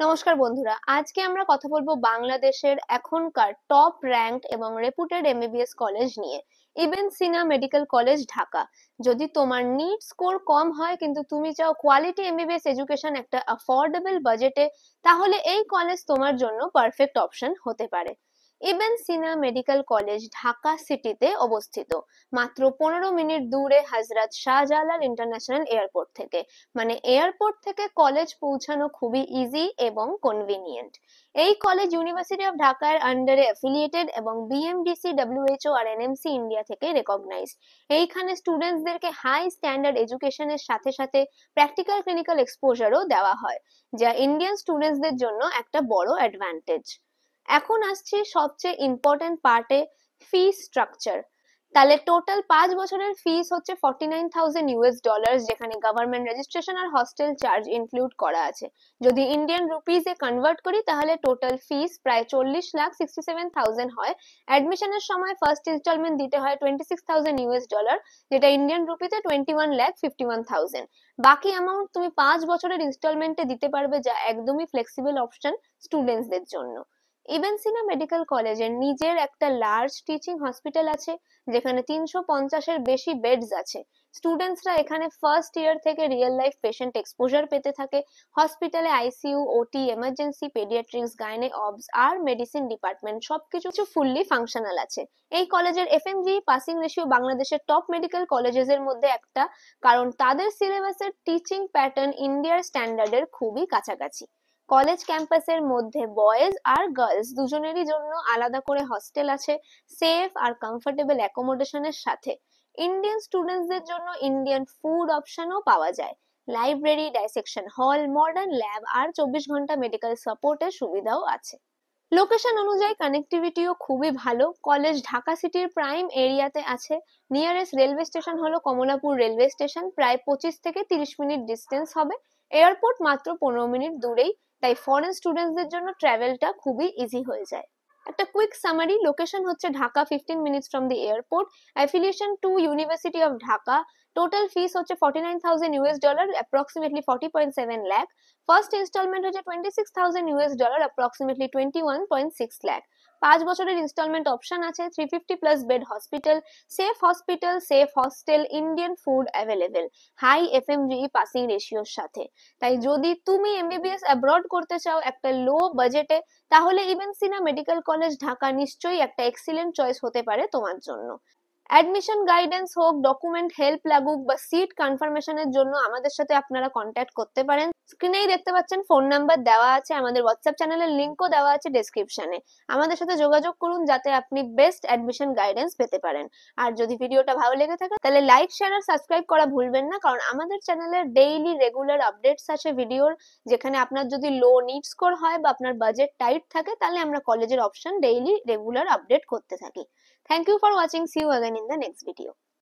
নমস্কার বন্ধুরা, আজকে আমরা কথা বলবো বাংলাদেশের এখনকার টপ র্যাঙ্কড এবং রেপুটেড এমবিবিএস কলেজ নিয়ে। ইবেন সিনা মেডিকেল কলেজ, ঢাকা। যদি তোমার নিট স্কোর কম হয় কিন্তু তুমি চাও কোয়ালিটি এমবিবিএস এডুকেশন একটা অ্যাফোর্ডেবল বাজেটে, তাহলে এই কলেজ তোমার জন্য পারফেক্ট অপশন হতে পারে। ইবেন সিনা মেডিকেল কলেজ ঢাকা সিটিতে অবস্থিত, মাত্র 15 মিনিট দূরে হজরত শাহজালাল ইন্টারন্যাশনাল এয়ারপোর্ট থেকে। মানে এয়ারপোর্ট থেকে কলেজ পৌঁছানো খুবই ইজি এবং কনভিনিয়েন্ট। এই কলেজ ইউনিভার্সিটি অফ ঢাকার আন্ডারে অ্যাফিলিয়েটেড এবং বিএমডিসি, ডব্লিউএইচও আর এনএমসি ইন্ডিয়া থেকে রেকগনাইজ। এইখানে স্টুডেন্টসদেরকে হাই স্ট্যান্ডার্ড এডুকেশনের সাথে সাথে প্র্যাকটিক্যাল ক্লিনিক্যাল এক্সপোজারও দেওয়া হয়, যা ইন্ডিয়ান স্টুডেন্টসদের জন্য একটা বড় অ্যাডভান্টেজ। এখন আসছি সবচেয়ে ইম্পর্টেন্ট পার্টে, ফি স্ট্রাকচার। তাহলে টোটাল 5 বছরের ফিস হচ্ছে $49,000, যেখানে গভর্নমেন্ট রেজিস্ট্রেশন আর হস্টেল চার্জ ইনক্লুড করা আছে। যদি ইন্ডিয়ান রুপিজে কনভার্ট করি তাহলে টোটাল ফিস প্রায় 40,67,000 হয়। অ্যাডমিশনের সময় ফার্স্ট ইনস্টলমেন্ট দিতে হয় $26,000, যেটা ইন্ডিয়ান রুপিতে 21,51,000। বাকি অ্যামাউন্ট তুমি 5 বছরের ইনস্টলমেন্টে দিতে পারবে, যা একদমই ফ্লেক্সিবল অপশন স্টুডেন্টসদের জন্য। ইবেন সিনা মেডিকেল কলেজের নিজের একটা লার্জ টিচিং হসপিটাল আছে, যেখানে 350-এর বেশি বেডস আছে। স্টুডেন্টসরা এখানে ফার্স্ট ইয়ার থেকে রিয়েল লাইফ পেশেন্ট এক্সপোজার পেতে থাকে। হসপিটালে আইসিইউ, ওটি, এমার্জেন্সি, পেডিয়াট্রিক্স, গাইনে অবস আর মেডিসিন ডিপার্টমেন্ট সবকিছু ফুললি ফাংশনাল আছে। এই কলেজের এফএমজি পাসিং রেশিও বাংলাদেশের টপ মেডিকেল কলেজেস এর মধ্যে একটা, কারণ তাদের সিলেবাসের টিচিং প্যাটার্ন ইন্ডিয়ার স্ট্যান্ডার্ডের খুবই কাছাকাছি। কলেজ ক্যাম্পাসের মধ্যে বয়েজ আর গার্লস দুজনেরই জন্য আলাদা করে হস্টেল আছে, সেফ আর কমফোর্টেবল অ্যাকোমোডেশনের সাথে। ইন্ডিয়ান স্টুডেন্টসদের জন্য ইন্ডিয়ান ফুড অপশনও পাওয়া যায়। লাইব্রেরি, ডাইসেকশন হল, মডার্ন ল্যাব আর 24 ঘন্টা মেডিকেল সাপোর্টের সুবিধাও আছে। লোকেশন অনুযায়ী কানেক্টিভিটিও খুবই ভালো। কলেজ ঢাকা সিটির প্রাইম এরিয়াতে আছে। নিয়ারেস্ট রেলওয়ে স্টেশন হলো কমলাপুর রেলওয়ে স্টেশন, প্রায় 25 থেকে 30 মিনিট ডিস্টেন্স হবে। এয়ারপোর্ট মাত্র 15 মিনিট দূরেই, তাই ফরেন স্টুডেন্টসদের জন্য ট্রাভেলটা খুবই ইজি হয়ে যায়। একটা কুইক সামারি, লোকেশন হচ্ছে Dhaka, 15 minutes from the airport. Affiliation to university of Dhaka. Total fees হচ্ছে $49,000, অ্যাপ্রক্সিমেটলি 40.7 লাখ। ফার্স্ট ইনস্টলমেন্ট হচ্ছে $26,000, অ্যাপ্রক্সিমেটলি 21.6 লাখ। 5 বছরের ইনস্টলমেন্ট অপশন আছে। 350+ bed hospital, safe hostel, Indian food available, high FMGE passing রেশিওর সাথে। তাই যদি তুমি এমবিবিএস অ্যাব্রড করতে চাও একটা লো বাজেটে, তাহলে ইবেন সিনা মেডিকেল কলেজ ঢাকা নিশ্চয়ই একটা এক্সিলেন্ট চয়েস হতে পারে তোমার জন্য। অ্যাডমিশন গাইডেন্স হোক, ডকুমেন্ট হেল্প লাগুক বা সিট কনফার্মেশনের জন্য আমাদের সাথে আপনারা কন্ট্যাক্ট করতে পারেন। স্ক্রিনেই দেখতে পাচ্ছেন ফোন নাম্বার দেওয়া আছে, আমাদের হোয়াটসঅ্যাপ চ্যানেলের লিংকও দেওয়া আছে ডেসক্রিপশনে। আমাদের সাথে যোগাযোগ করুন যাতে আপনি বেস্ট অ্যাডমিশন গাইডেন্স পেতে পারেন। আর যদি ভিডিওটা ভালো লেগে থাকে তাহলে লাইক, শেয়ার আর সাবস্ক্রাইব করা ভুলবেন না, কারণ আমাদের চ্যানেলে ডেইলি রেগুলার আপডেটস আছে ভিডিওর, যেখানে আপনার যদি লো নিট স্কোর হয় বা আপনার বাজেট টাইট থাকে তাহলে আমরা কলেজের অপশন ডেইলি রেগুলার আপডেট করতে থাকি। Thank you for watching. See you again in the next video.